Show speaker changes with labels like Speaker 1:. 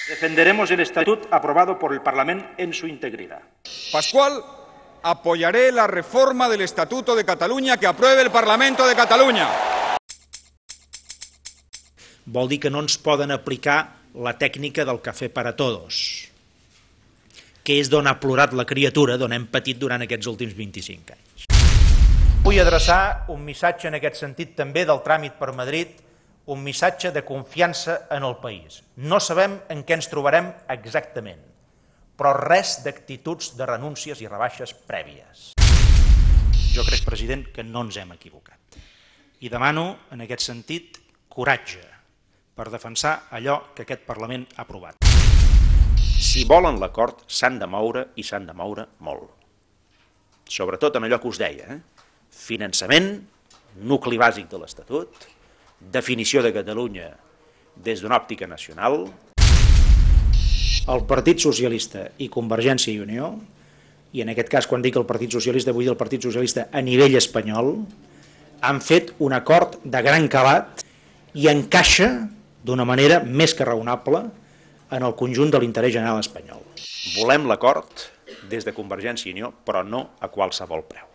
Speaker 1: Defenderemos el Estatuto aprobado por el Parlamento en su integridad.
Speaker 2: Pascual, apoyaré la reforma del Estatuto de Catalunya que apruebe el Parlamento de Catalunya.
Speaker 3: Vol dir que no ens poden aplicar la tècnica del cafè per a todos, que és d'on ha plorat la criatura, d'on hem patit durant aquests últims 25 anys. Vull adreçar un missatge en aquest sentit també del tràmit per Madrid, un missatge de confiança en el país. No sabem en què ens trobarem exactament, però res d'actituds de renúncies i rebaixes prèvies. Jo crec, president, que no ens hem equivocat. I demano, en aquest sentit, coratge per defensar allò que aquest Parlament ha aprovat.
Speaker 1: Si volen l'acord, s'han de moure i s'han de moure molt. Sobretot en allò que us deia, finançament, nucli bàsic de l'Estatut, definició de Catalunya des d'una òptica nacional. El Partit Socialista i Convergència i Unió, i en aquest cas quan dic el Partit Socialista vull dir el Partit Socialista a nivell espanyol, han fet un acord de gran calat i encaixa d'una manera més que raonable en el conjunt de l'interès general espanyol. Volem l'acord des de Convergència i Unió, però no a qualsevol preu.